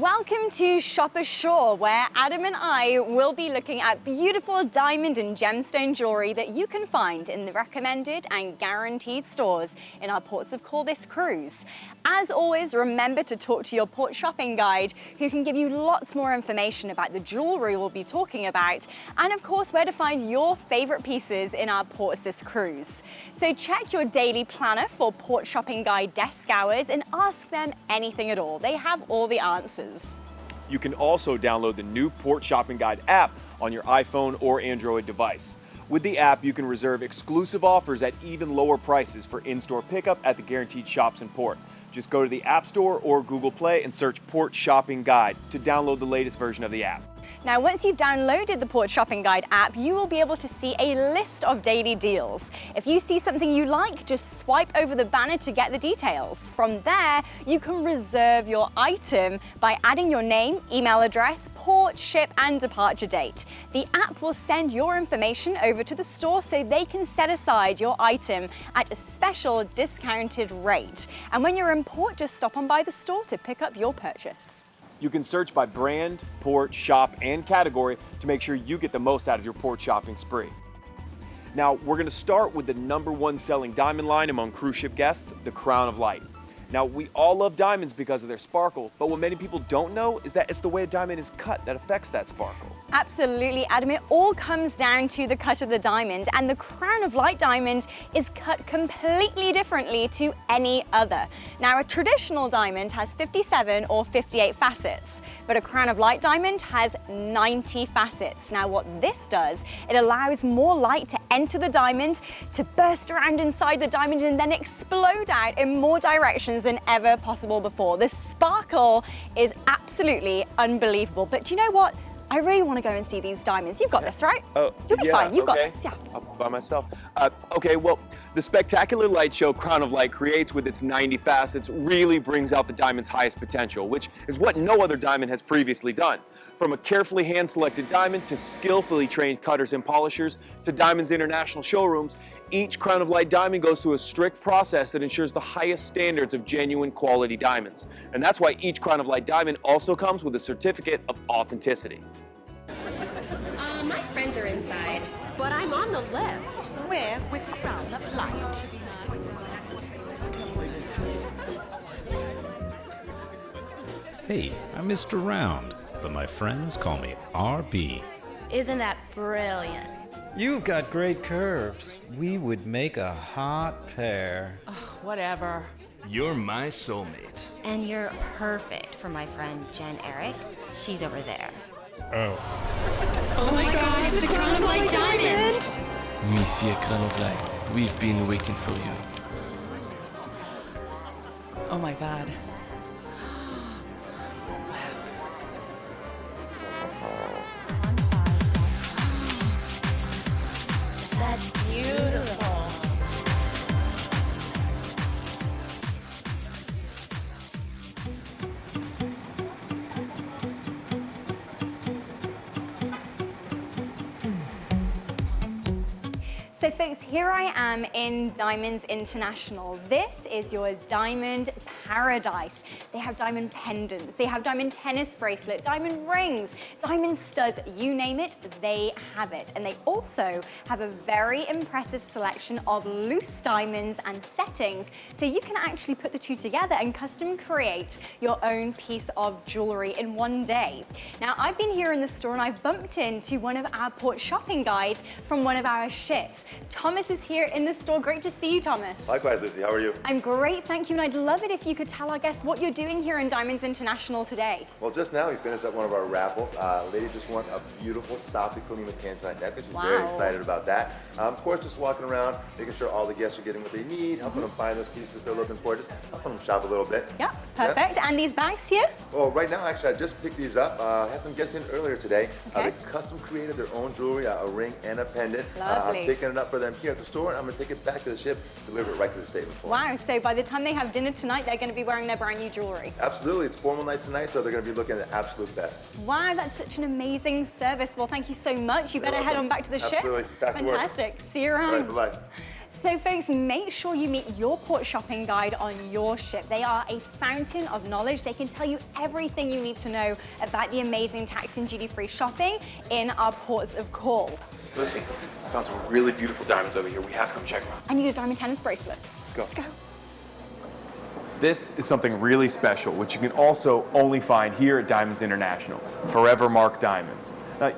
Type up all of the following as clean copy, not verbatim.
Welcome to Shopper Shore, where Adam and I will be looking at beautiful diamond and gemstone jewelry that you can find in the recommended and guaranteed stores in our ports of call this cruise. As always, remember to talk to your port shopping guide, who can give you lots more information about the jewelry we'll be talking about, and of course where to find your favorite pieces in our ports this cruise. So check your daily planner for port shopping guide desk hours and ask them anything at all. They have all the answers. You can also download the new Port Shopping Guide app on your iPhone or Android device. With the app, you can reserve exclusive offers at even lower prices for in-store pickup at the guaranteed shops in port. Just go to the App Store or Google Play and search Port Shopping Guide to download the latest version of the app. Now, once you've downloaded the Port Shopping Guide app, you will be able to see a list of daily deals. If you see something you like, just swipe over the banner to get the details. From there, you can reserve your item by adding your name, email address, port, ship, and departure date. The app will send your information over to the store so they can set aside your item at a special discounted rate. And when you're in port, just stop on by the store to pick up your purchase. You can search by brand, port, shop, and category to make sure you get the most out of your port shopping spree. Now, we're going to start with the #1 selling diamond line among cruise ship guests, the Crown of Light. Now, we all love diamonds because of their sparkle, but what many people don't know is that it's the way a diamond is cut that affects that sparkle. Absolutely, Adam. It all comes down to the cut of the diamond, and the Crown of Light diamond is cut completely differently to any other. Now, a traditional diamond has 57 or 58 facets, but a Crown of Light diamond has 90 facets. Now, what this does, it allows more light to enter the diamond, to burst around inside the diamond, and then explode out in more directions than ever possible before. The sparkle is absolutely unbelievable. But do you know what? I really want to go and see these diamonds. You've got this, right? Oh, You'll be fine. You've got this, yeah. I'll by myself. Okay, well, the spectacular light show Crown of Light creates with its 90 facets really brings out the diamond's highest potential, which is what no other diamond has previously done. From a carefully hand-selected diamond to skillfully trained cutters and polishers to Diamonds International showrooms, each Crown of Light diamond goes through a strict process that ensures the highest standards of genuine quality diamonds. And that's why each Crown of Light diamond also comes with a certificate of authenticity. My friends are inside. But I'm on the list. We're with Crown of Light. Hey, I'm Mr. Round, but my friends call me RB. Isn't that brilliant? You've got great curves. We would make a hot pair. Whatever. You're my soulmate. And you're perfect for my friend Jen Eric. She's over there. Oh my god, it's the Crown of Light diamond! Monsieur Crown of Light, we've been waiting for you. Oh my god. That's beautiful. So folks, here I am in Diamonds International. This is your diamond paradise. They have diamond pendants, they have diamond tennis bracelet, diamond rings, diamond studs, you name it, they have it. And they also have a very impressive selection of loose diamonds and settings, so you can actually put the two together and custom create your own piece of jewelry in one day. Now, I've been here in the store and I've bumped into one of our port shopping guides from one of our ships. Thomas is here in the store. Great to see you, Thomas. Likewise, Lucy. How are you? I'm great, thank you. And I'd love it if you could tell our guests what you're doing here in Diamonds International today. Well, just now we finished up one of our raffles. A lady just won a beautiful South Equipment tanzanite necklace. She's very excited about that. Of course, just walking around, making sure all the guests are getting what they need, helping them find those pieces they're looking for, just helping them shop a little bit. Yeah, perfect. Yeah. And these bags here? Well, right now, actually, I just picked these up. Had some guests in earlier today. Okay. They custom created their own jewelry, a ring and a pendant. Lovely. I'm picking it up for them here at the store, and I'm going to take it back to the ship, deliver it right to the statement for them. Wow, so by the time they have dinner tonight, they're going to be wearing their brand new jewelry. Absolutely. It's formal night tonight, so they're going to be looking at the absolute best. Wow, that's such an amazing service. Well, thank you so much. You better head on back to the ship. Absolutely. Back to work. Fantastic. See you around. All right, bye-bye. So folks, make sure you meet your port shopping guide on your ship. They are a fountain of knowledge. They can tell you everything you need to know about the amazing tax and duty-free shopping in our ports of call. Lucy, I found some really beautiful diamonds over here. We have to come check them out. I need a diamond tennis bracelet. Let's go. Let's go. This is something really special, which you can also only find here at Diamonds International, Forever Mark Diamonds.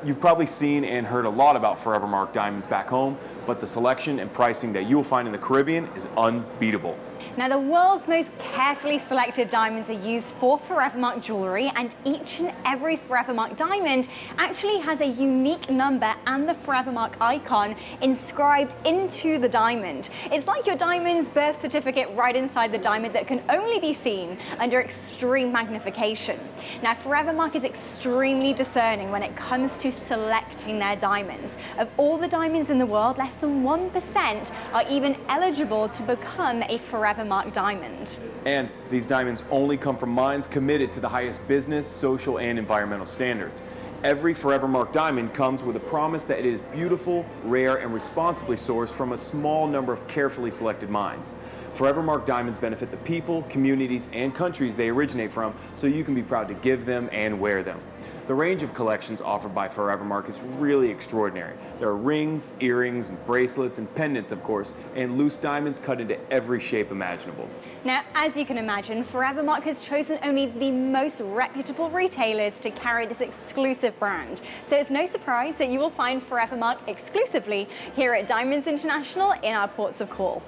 You've probably seen and heard a lot about Forever Mark Diamonds back home, but the selection and pricing that you'll find in the Caribbean is unbeatable. Now, the world's most carefully selected diamonds are used for Forever Mark jewelry, and each and every Forever Mark diamond actually has a unique number and the Forever Mark icon inscribed into the diamond. It's like your diamond's birth certificate right inside the diamond that can only be seen under extreme magnification. Now, Forever Mark is extremely discerning when it comes to selecting their diamonds. Of all the diamonds in the world, less than 1% are even eligible to become a Forever Mark diamond. And these diamonds only come from mines committed to the highest business, social, and environmental standards. Every Forever Mark diamond comes with a promise that it is beautiful, rare, and responsibly sourced from a small number of carefully selected mines. Forever Mark diamonds benefit the people, communities, and countries they originate from, so you can be proud to give them and wear them. The range of collections offered by Forever Mark is really extraordinary. There are rings, earrings, bracelets, and pendants, of course, and loose diamonds cut into every shape imaginable. Now, as you can imagine, Forever Mark has chosen only the most reputable retailers to carry this exclusive brand. So it's no surprise that you will find Forever Mark exclusively here at Diamonds International in our ports of call.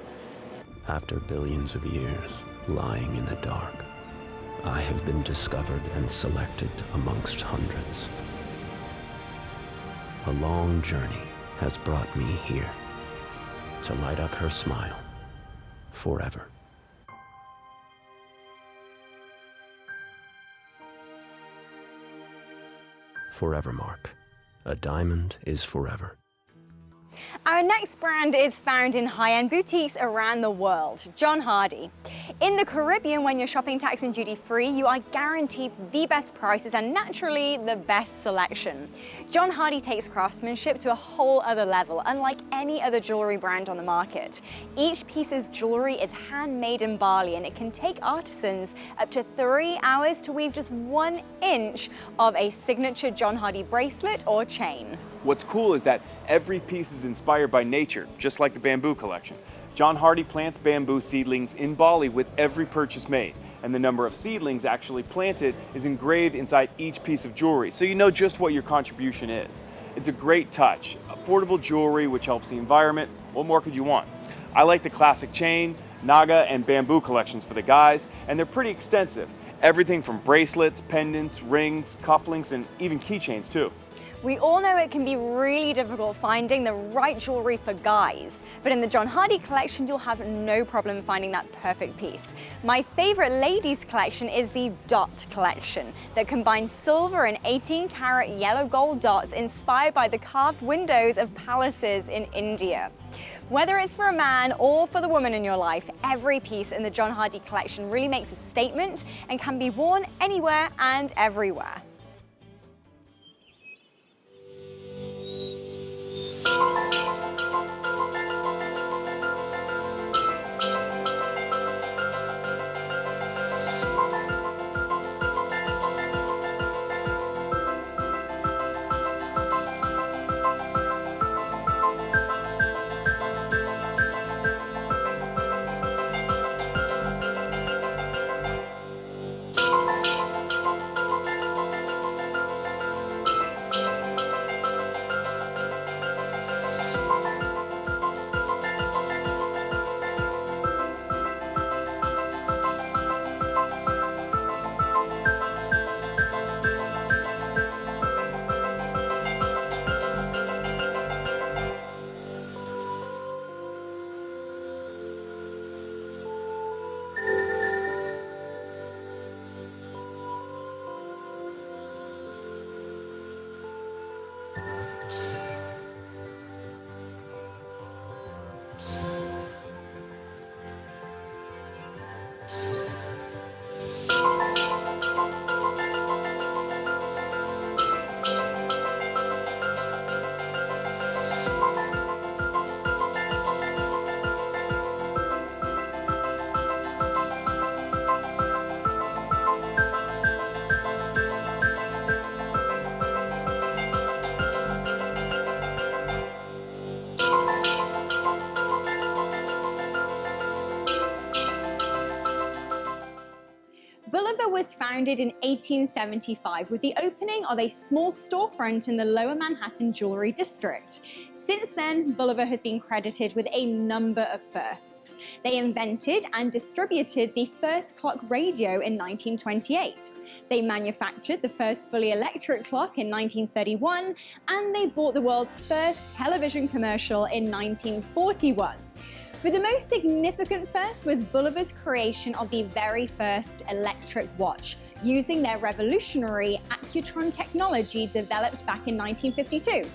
After billions of years lying in the dark, I have been discovered and selected amongst hundreds. A long journey has brought me here to light up her smile forever. Forever Mark. A diamond is forever. Our next brand is found in high-end boutiques around the world, John Hardy. In the Caribbean, when you're shopping tax and duty-free, you are guaranteed the best prices and naturally the best selection. John Hardy takes craftsmanship to a whole other level, unlike any other jewelry brand on the market. Each piece of jewelry is handmade in Bali, and it can take artisans up to 3 hours to weave just 1 inch of a signature John Hardy bracelet or chain. What's cool is that every piece is inspired by nature, just like the bamboo collection. John Hardy plants bamboo seedlings in Bali with every purchase made, and the number of seedlings actually planted is engraved inside each piece of jewelry, so you know just what your contribution is. It's a great touch, affordable jewelry which helps the environment. What more could you want? I like the classic chain, naga, and bamboo collections for the guys, and they're pretty extensive. Everything from bracelets, pendants, rings, cufflinks, and even keychains too. We all know it can be really difficult finding the right jewelry for guys, but in the John Hardy collection, you'll have no problem finding that perfect piece. My favorite ladies collection is the Dot collection that combines silver and 18-karat yellow gold dots inspired by the carved windows of palaces in India. Whether it's for a man or for the woman in your life, every piece in the John Hardy collection really makes a statement and can be worn anywhere and everywhere. Bulova was founded in 1875 with the opening of a small storefront in the Lower Manhattan Jewelry District. Since then, Bulova has been credited with a number of firsts. They invented and distributed the first clock radio in 1928. They manufactured the first fully electric clock in 1931, and they bought the world's first television commercial in 1941. But the most significant first was Bulova's creation of the very first electric watch, using their revolutionary Accutron technology developed back in 1952.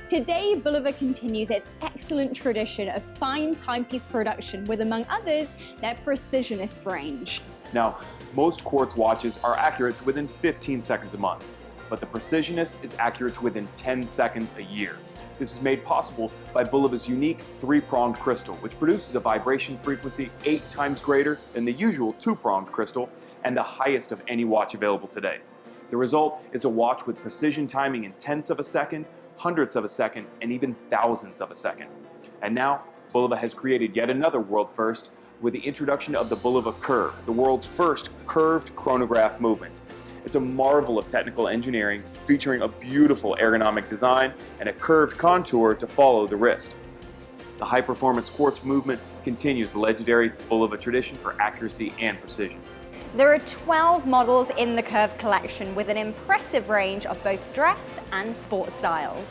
Today, Bulova continues its excellent tradition of fine timepiece production with, among others, their Precisionist range. Now, most quartz watches are accurate to within 15 seconds a month, but the Precisionist is accurate to within 10 seconds a year. This is made possible by Bulova's unique 3-pronged crystal, which produces a vibration frequency 8 times greater than the usual 2-pronged crystal and the highest of any watch available today. The result is a watch with precision timing in tenths of a second, hundredths of a second, and even thousandths of a second. And now, Bulova has created yet another world first with the introduction of the Bulova Curve, the world's first curved chronograph movement. It's a marvel of technical engineering, featuring a beautiful ergonomic design and a curved contour to follow the wrist. The high-performance quartz movement continues the legendary Bulova tradition for accuracy and precision. There are 12 models in the Curve collection with an impressive range of both dress and sport styles.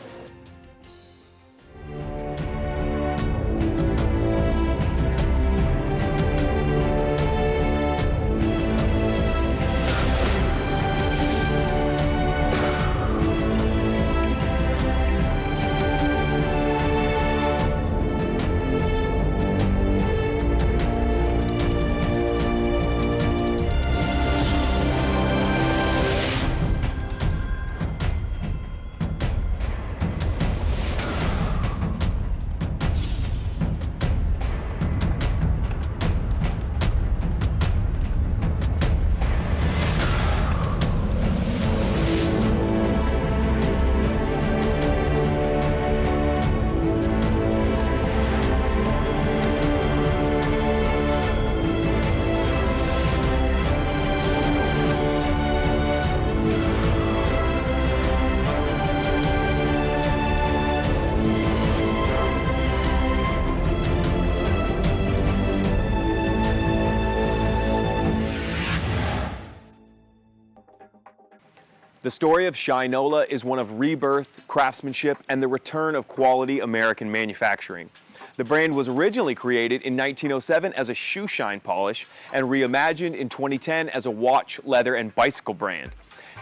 The story of Shinola is one of rebirth, craftsmanship, and the return of quality American manufacturing. The brand was originally created in 1907 as a shoe shine polish and reimagined in 2010 as a watch, leather, and bicycle brand.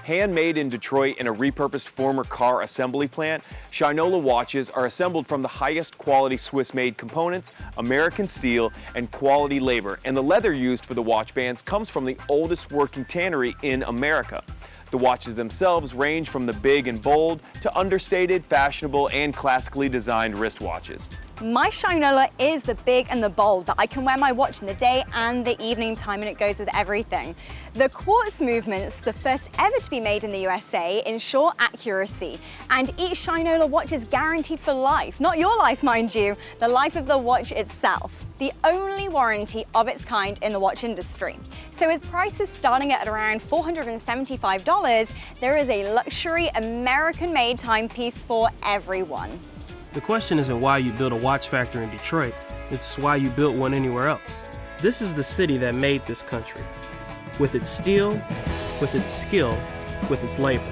Handmade in Detroit in a repurposed former car assembly plant, Shinola watches are assembled from the highest quality Swiss-made components, American steel, and quality labor, and the leather used for the watch bands comes from the oldest working tannery in America. The watches themselves range from the big and bold to understated, fashionable, and classically designed wristwatches. My Shinola is the big and the bold, that I can wear my watch in the day and the evening time, and it goes with everything. The quartz movements, the first ever to be made in the USA, ensure accuracy, and each Shinola watch is guaranteed for life. Not your life, mind you, the life of the watch itself. The only warranty of its kind in the watch industry. So with prices starting at around $475, there is a luxury American-made timepiece for everyone. The question isn't why you built a watch factory in Detroit, it's why you built one anywhere else. This is the city that made this country. With its steel, with its skill, with its labor.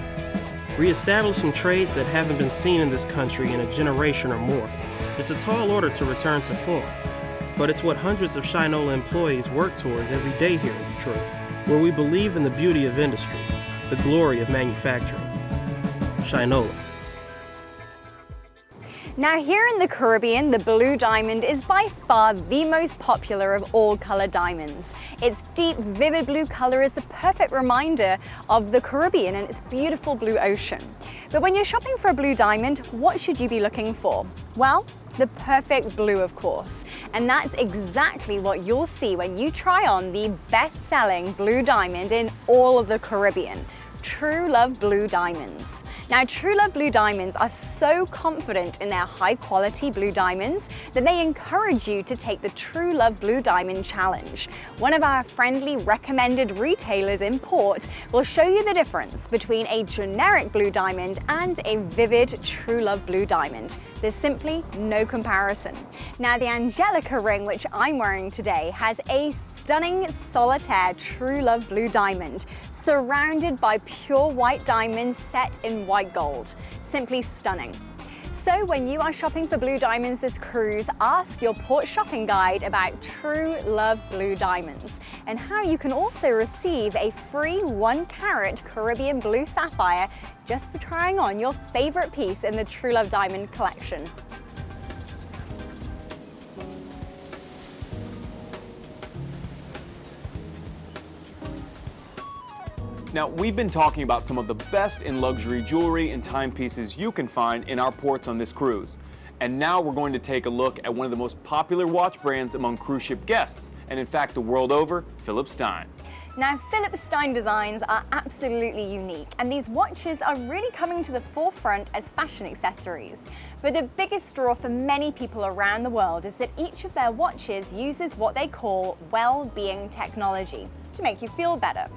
Reestablishing trades that haven't been seen in this country in a generation or more. It's a tall order to return to form, but it's what hundreds of Shinola employees work towards every day here in Detroit, where we believe in the beauty of industry, the glory of manufacturing. Shinola. Now here in the Caribbean, the blue diamond is by far the most popular of all color diamonds. Its deep, vivid blue color is the perfect reminder of the Caribbean and its beautiful blue ocean. But when you're shopping for a blue diamond, what should you be looking for? Well, the perfect blue, of course. And that's exactly what you'll see when you try on the best-selling blue diamond in all of the Caribbean, True Love Blue Diamonds. Now, True Love Blue Diamonds are so confident in their high-quality blue diamonds that they encourage you to take the True Love Blue Diamond Challenge. One of our friendly recommended retailers in Port will show you the difference between a generic blue diamond and a vivid True Love Blue Diamond. There's simply no comparison. Now, the Angelica ring, which I'm wearing today, has a stunning solitaire True Love Blue Diamond, surrounded by pure white diamonds set in white gold. Simply stunning. So when you are shopping for blue diamonds this cruise, ask your Port shopping guide about True Love Blue Diamonds and how you can also receive a free 1-carat Caribbean blue sapphire just for trying on your favorite piece in the True Love Diamond collection. Now, we've been talking about some of the best in luxury jewelry and timepieces you can find in our ports on this cruise. And now we're going to take a look at one of the most popular watch brands among cruise ship guests, and in fact the world over, Philippe Stein. Now, Philippe Stein designs are absolutely unique, and these watches are really coming to the forefront as fashion accessories. But the biggest draw for many people around the world is that each of their watches uses what they call well-being technology to make you feel better.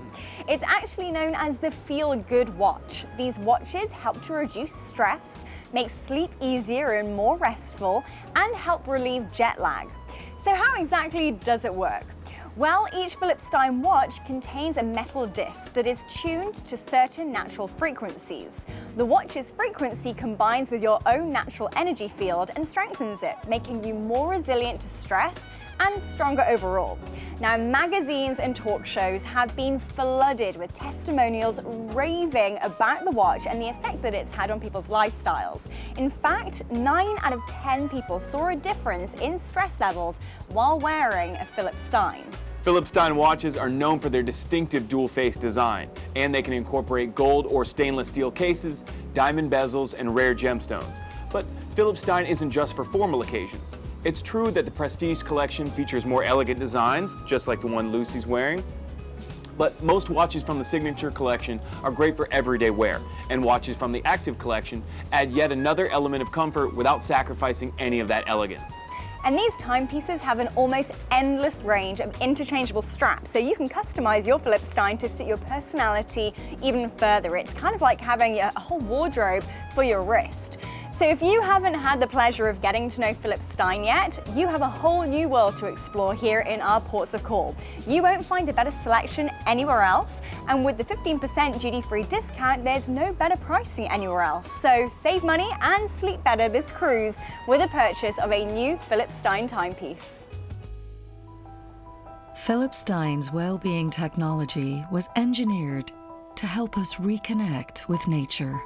It's actually known as the Feel Good watch. These watches help to reduce stress, make sleep easier and more restful, and help relieve jet lag. So how exactly does it work? Well, each Philippe Stein watch contains a metal disc that is tuned to certain natural frequencies. The watch's frequency combines with your own natural energy field and strengthens it, making you more resilient to stress and stronger overall. Now, magazines and talk shows have been flooded with testimonials raving about the watch and the effect that it's had on people's lifestyles. In fact, 9 out of 10 people saw a difference in stress levels while wearing a Philippe Stein. Philippe Stein watches are known for their distinctive dual-face design, and they can incorporate gold or stainless steel cases, diamond bezels, and rare gemstones. But Philippe Stein isn't just for formal occasions. It's true that the Prestige collection features more elegant designs, just like the one Lucy's wearing. But most watches from the Signature collection are great for everyday wear, and watches from the Active collection add yet another element of comfort without sacrificing any of that elegance. And these timepieces have an almost endless range of interchangeable straps, so you can customize your Philippe Stein to suit your personality even further. It's kind of like having a whole wardrobe for your wrist. So if you haven't had the pleasure of getting to know Philippe Stein yet, you have a whole new world to explore here in our ports of call. You won't find a better selection anywhere else, and with the 15% duty-free discount, there's no better pricing anywhere else. So save money and sleep better this cruise with a purchase of a new Philippe Stein timepiece. Philippe Stein's well-being technology was engineered to help us reconnect with nature.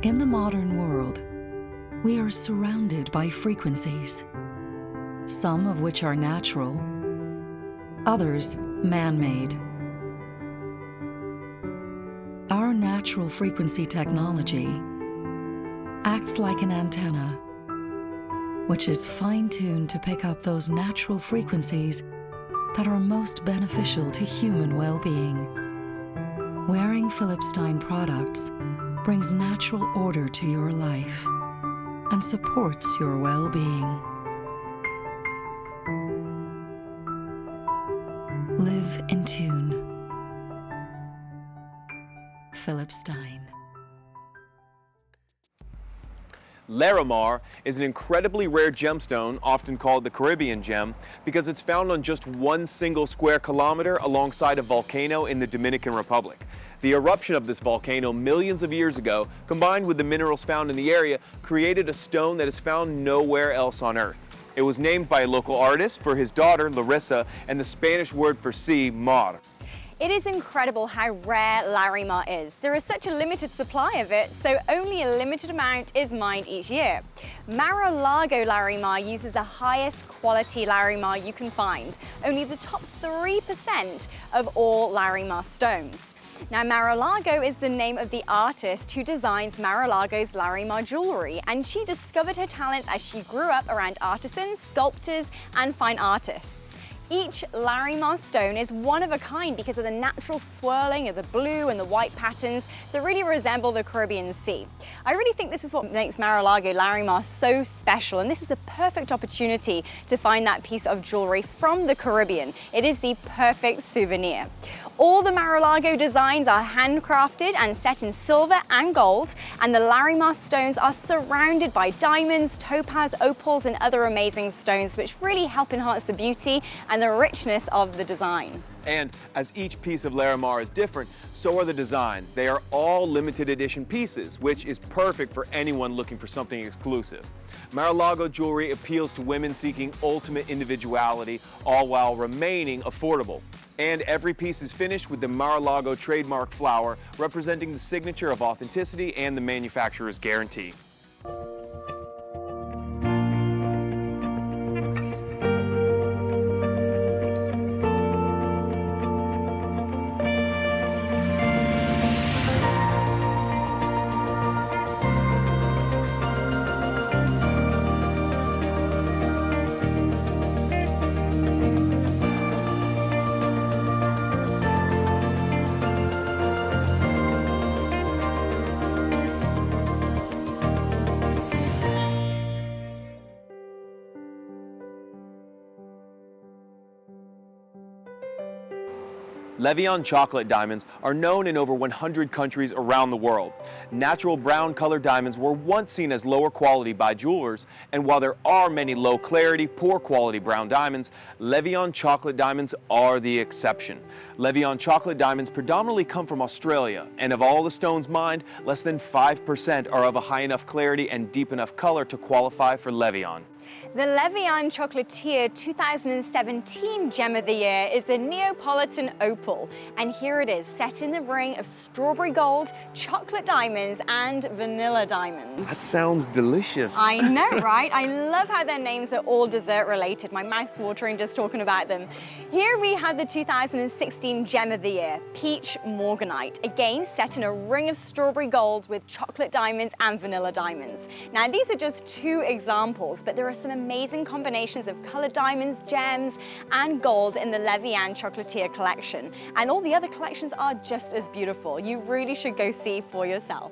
In the modern world, we are surrounded by frequencies, some of which are natural, others man-made. Our natural frequency technology acts like an antenna, which is fine-tuned to pick up those natural frequencies that are most beneficial to human well-being. Wearing Philippe Stein products brings natural order to your life and supports your well-being. Live in tune. Philippe Stein. Larimar is an incredibly rare gemstone, often called the Caribbean gem, because it's found on just one single square kilometer alongside a volcano in the Dominican Republic. The eruption of this volcano millions of years ago, combined with the minerals found in the area, created a stone that is found nowhere else on Earth. It was named by a local artist for his daughter, Larissa, and the Spanish word for sea, mar. It is incredible how rare Larimar is. There is such a limited supply of it, so only a limited amount is mined each year. Mar-a-Lago Larimar uses the highest quality Larimar you can find, only the top 3% of all Larimar stones. Now, Mar-a-Lago is the name of the artist who designs Mar-a-Lago's Larimar jewelry, and she discovered her talents as she grew up around artisans, sculptors, and fine artists. Each Larimar stone is one of a kind because of the natural swirling of the blue and the white patterns that really resemble the Caribbean Sea. I really think this is what makes Mar-a-Lago Larimar so special, and this is the perfect opportunity to find that piece of jewelry from the Caribbean. It is the perfect souvenir. All the Mar-a-Lago designs are handcrafted and set in silver and gold, and the Larimar stones are surrounded by diamonds, topaz, opals, and other amazing stones, which really help enhance the beauty and the richness of the design. And as each piece of Larimar is different, so are the designs. They are all limited edition pieces, which is perfect for anyone looking for something exclusive. Mar-a-Lago jewelry appeals to women seeking ultimate individuality, all while remaining affordable. And every piece is finished with the Mar-a-Lago trademark flower, representing the signature of authenticity and the manufacturer's guarantee. Le Vian chocolate diamonds are known in over 100 countries around the world. Natural brown colored diamonds were once seen as lower quality by jewelers, and while there are many low clarity, poor quality brown diamonds, Le Vian chocolate diamonds are the exception. Le Vian chocolate diamonds predominantly come from Australia, and of all the stones mined, less than 5% are of a high enough clarity and deep enough color to qualify for Le Vian. The Le Vian Chocolatier 2017 Gem of the Year is the Neapolitan Opal, and here it is, set in the ring of strawberry gold, chocolate diamonds, and vanilla diamonds. That sounds delicious. I know, right? I love how their names are all dessert related. My mouth's watering just talking about them. Here we have the 2016 Gem of the Year, Peach Morganite, again set in a ring of strawberry gold with chocolate diamonds and vanilla diamonds. Now these are just two examples, but there are some amazing combinations of colored diamonds, gems, and gold in the Le Vian Chocolatier collection. And all the other collections are just as beautiful. You really should go see for yourself.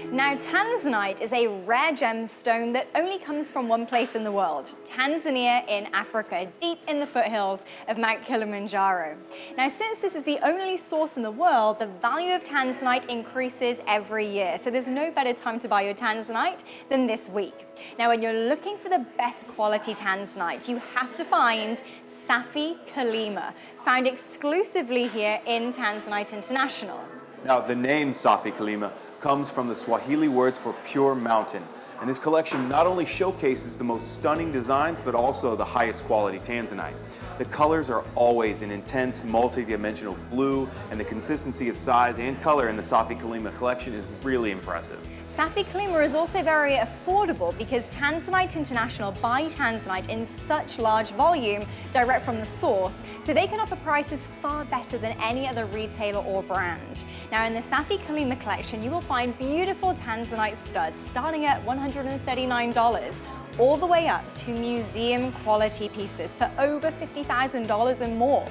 Now, tanzanite is a rare gemstone that only comes from one place in the world, Tanzania in Africa, deep in the foothills of Mount Kilimanjaro. Now, since this is the only source in the world, the value of tanzanite increases every year. So there's no better time to buy your tanzanite than this week. Now, when you're looking for the best quality tanzanite, you have to find Safi Kalima, found exclusively here in Tanzanite International. Now, the name Safi Kalima comes from the Swahili words for pure mountain. And this collection not only showcases the most stunning designs, but also the highest quality tanzanite. The colors are always an intense, multi-dimensional blue, and the consistency of size and color in the Safi Kalima collection is really impressive. Safi Kalima is also very affordable because Tanzanite International buy tanzanite in such large volume direct from the source, so they can offer prices far better than any other retailer or brand. Now in the Safi Kalima collection, you will find beautiful tanzanite studs starting at $139, all the way up to museum quality pieces for over $50,000 and more.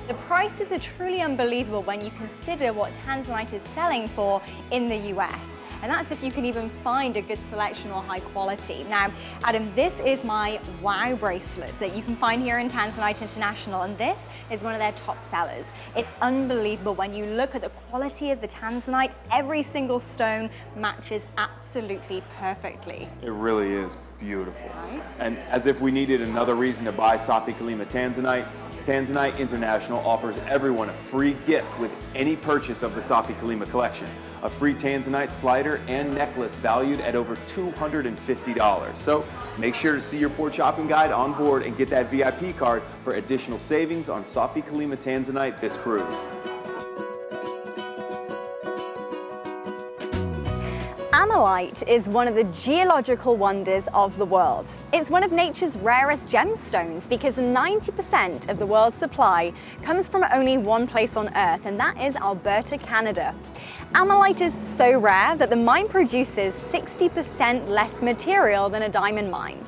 The prices are truly unbelievable when you consider what tanzanite is selling for in the US. And that's if you can even find a good selection or high quality. Now, Adam, this is my Wow bracelet that you can find here in Tanzanite International, and this is one of their top sellers. It's unbelievable when you look at the quality of the tanzanite. Every single stone matches absolutely perfectly. It really is beautiful. Right? And as if we needed another reason to buy Safi Kalima Tanzanite, Tanzanite International offers everyone a free gift with any purchase of the Safi Kalima collection. A free Tanzanite slider and necklace valued at over $250. So make sure to see your port shopping guide on board and get that VIP card for additional savings on Safi Kalima Tanzanite this cruise. Ammolite is one of the geological wonders of the world. It's one of nature's rarest gemstones because 90% of the world's supply comes from only one place on Earth, and that is Alberta, Canada. Ammolite is so rare that the mine produces 60% less material than a diamond mine.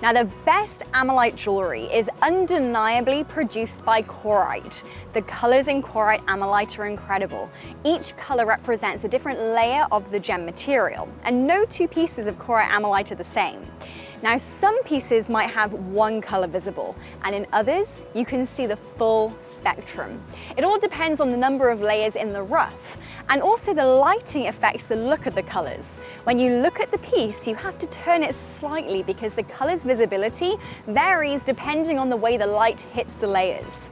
Now, the best Amolite jewelry is undeniably produced by Corite. The colors in Corite Amolite are incredible. Each color represents a different layer of the gem material, and no two pieces of Corite Amolite are the same. Now, some pieces might have one color visible, and in others, you can see the full spectrum. It all depends on the number of layers in the rough, and also the lighting affects the look of the colors. When you look at the piece, you have to turn it slightly because the color's visibility varies depending on the way the light hits the layers.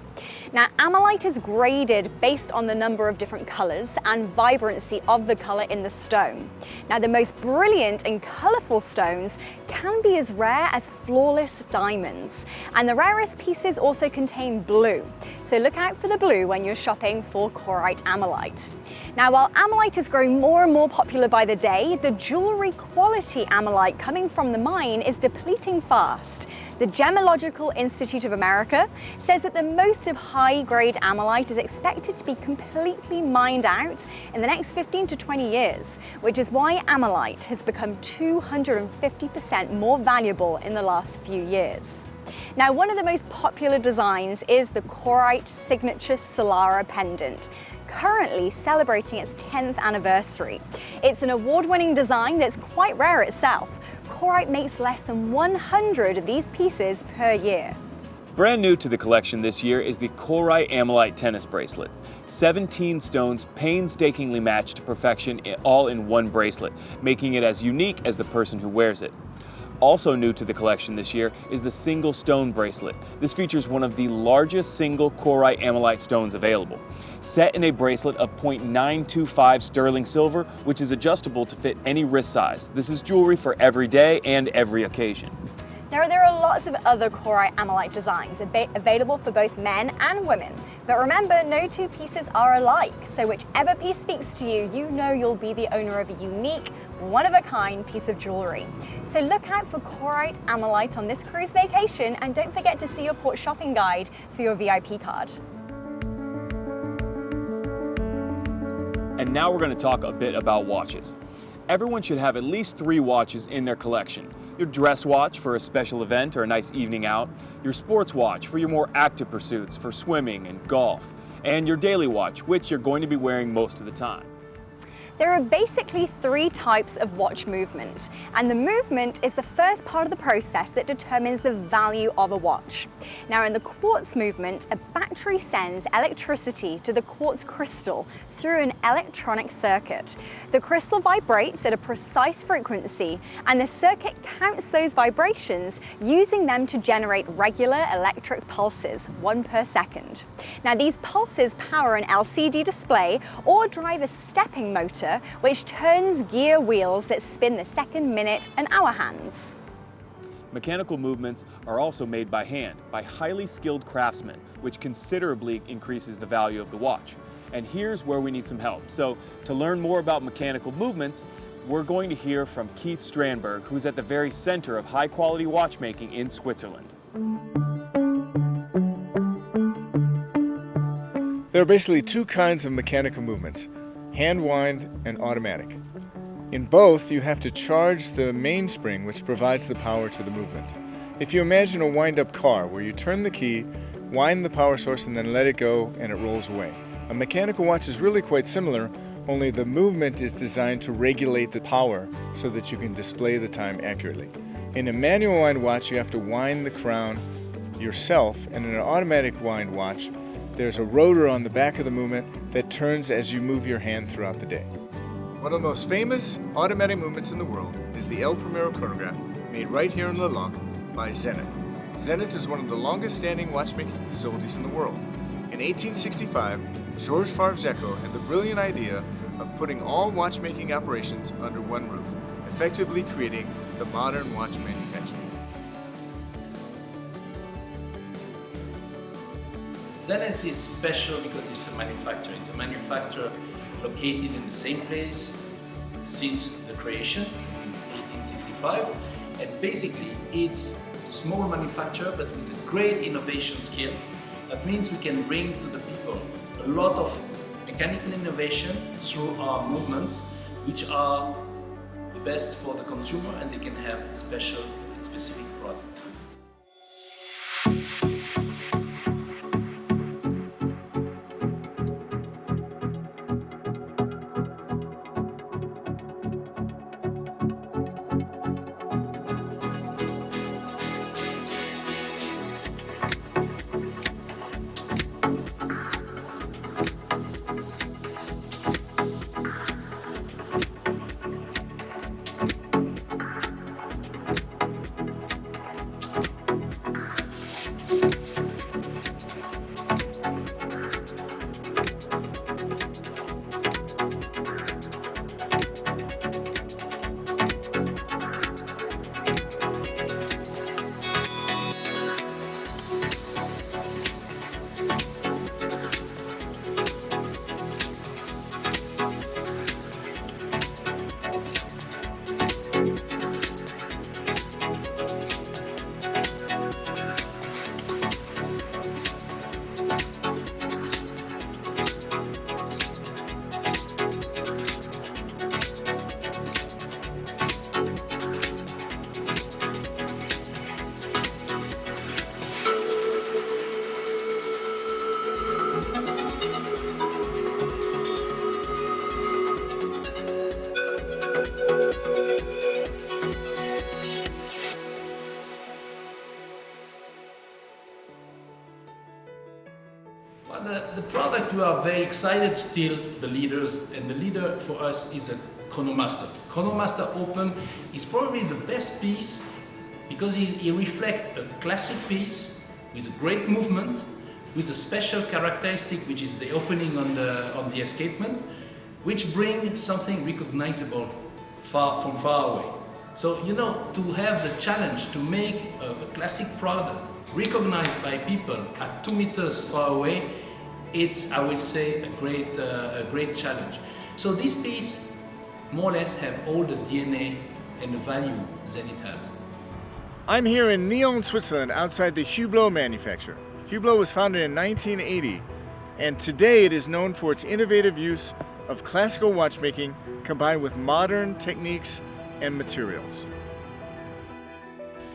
Now, Amolite is graded based on the number of different colors and vibrancy of the color in the stone. Now, the most brilliant and colorful stones can be as rare as flawless diamonds. And the rarest pieces also contain blue. So look out for the blue when you're shopping for Corite Amolite. Now, while Amolite is growing more and more popular by the day, the jewelry quality Amolite coming from the mine is depleting fast. The Gemological Institute of America says that the most of high-grade Amolite is expected to be completely mined out in the next 15 to 20 years, which is why Amolite has become 250% more valuable in the last few years. Now, one of the most popular designs is the Corite Signature Solara pendant, currently celebrating its 10th anniversary. It's an award-winning design that's quite rare itself. Corite makes less than 100 of these pieces per year. Brand new to the collection this year is the Corite Amolite tennis bracelet. 17 stones painstakingly matched to perfection, all in one bracelet, making it as unique as the person who wears it. Also new to the collection this year is the single stone bracelet. This features one of the largest single Corite Amolite stones available. Set in a bracelet of 0.925 sterling silver, which is adjustable to fit any wrist size. This is jewelry for every day and every occasion. There are lots of other Corite Amolite designs available for both men and women. But remember, no two pieces are alike. So whichever piece speaks to you, you know you'll be the owner of a unique, one-of-a-kind piece of jewelry. So look out for Corite Amolite on this cruise vacation, and don't forget to see your port shopping guide for your VIP card. And now we're going to talk a bit about watches. Everyone should have at least 3 watches in their collection. Your dress watch for a special event or a nice evening out, your sports watch for your more active pursuits for swimming and golf, and your daily watch, which you're going to be wearing most of the time. There are basically 3 types of watch movement, and the movement is the first part of the process that determines the value of a watch. Now, in the quartz movement, a battery sends electricity to the quartz crystal through an electronic circuit. The crystal vibrates at a precise frequency, and the circuit counts those vibrations, using them to generate regular electric pulses, 1 per second. Now, these pulses power an LCD display or drive a stepping motor, which turns gear wheels that spin the second, minute, and hour hands. Mechanical movements are also made by hand by highly skilled craftsmen, which considerably increases the value of the watch. And here's where we need some help. So to learn more about mechanical movements, we're going to hear from Keith Strandberg, who's at the very center of high-quality watchmaking in Switzerland. There are basically 2 kinds of mechanical movements: hand wind and automatic. In both, you have to charge the mainspring, which provides the power to the movement. If you imagine a wind-up car where you turn the key, wind the power source, and then let it go and it rolls away. A mechanical watch is really quite similar, only the movement is designed to regulate the power so that you can display the time accurately. In a manual wind watch, you have to wind the crown yourself, and in an automatic wind watch, there's a rotor on the back of the movement that turns as you move your hand throughout the day. One of the most famous automatic movements in the world is the El Primero chronograph, made right here in Le Locle by Zenith. Zenith is one of the longest standing watchmaking facilities in the world. In 1865, Georges Favre-Zecco had the brilliant idea of putting all watchmaking operations under one roof, effectively creating the modern watch manufacturer. Zenith is special because it's a manufacturer. It's a manufacturer located in the same place since the creation in 1865. And basically, it's a small manufacturer but with a great innovation skill. That means we can bring to the people a lot of mechanical innovation through our movements, which are the best for the consumer, and they can have special and specific products. we are very excited still, the leaders, and the leader for us is a Chronomaster. Chronomaster Open is probably the best piece because he reflects a classic piece with a great movement, with a special characteristic which is the opening on the escapement, which brings something recognizable from far away. So, you know, to have the challenge to make a classic product recognized by people at 2 meters far away, it's, I would say, a great challenge. So this piece more or less have all the DNA and the value Zenit has. I'm here in Nyon, Switzerland, outside the Hublot manufacturer. Hublot was founded in 1980, and today it is known for its innovative use of classical watchmaking combined with modern techniques and materials.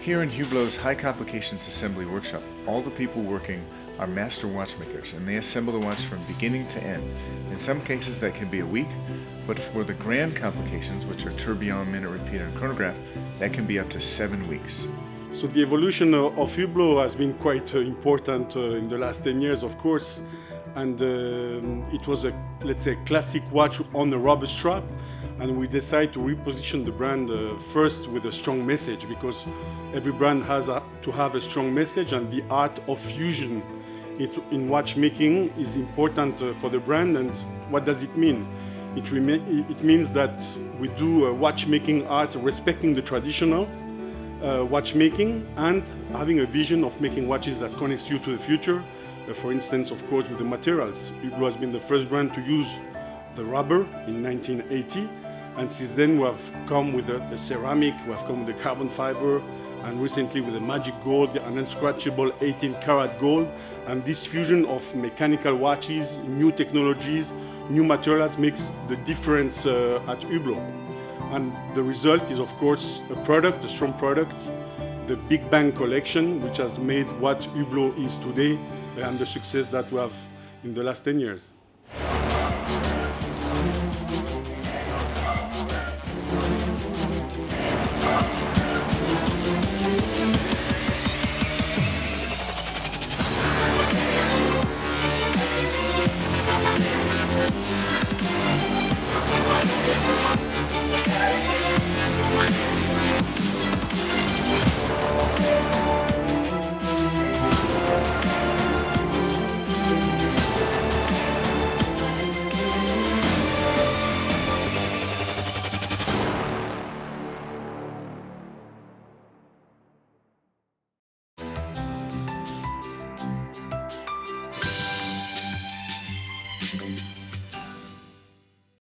Here in Hublot's High Complications Assembly Workshop, all the people working are master watchmakers, and they assemble the watch from beginning to end. In some cases that can be a week, but for the grand complications, which are tourbillon, minute repeater, and chronograph, that can be up to 7 weeks. So the evolution of Hublot has been quite important in the last 10 years, of course, and it was a, let's say, classic watch on a rubber strap, and we decided to reposition the brand first with a strong message, because every brand has to have a strong message, and the art of fusion in watchmaking is important for the brand. And what does it mean? It means that we do watchmaking art respecting the traditional watchmaking and having a vision of making watches that connects you to the future. For instance, of course, with the materials. Hublot has been the first brand to use the rubber in 1980, and since then we have come with the ceramic, we have come with the carbon fiber, and recently with the magic gold, an unscratchable 18-karat gold. And this fusion of mechanical watches, new technologies, new materials makes the difference at Hublot. And the result is, of course, a product, a strong product, the Big Bang collection, which has made what Hublot is today and the success that we have in the last 10 years.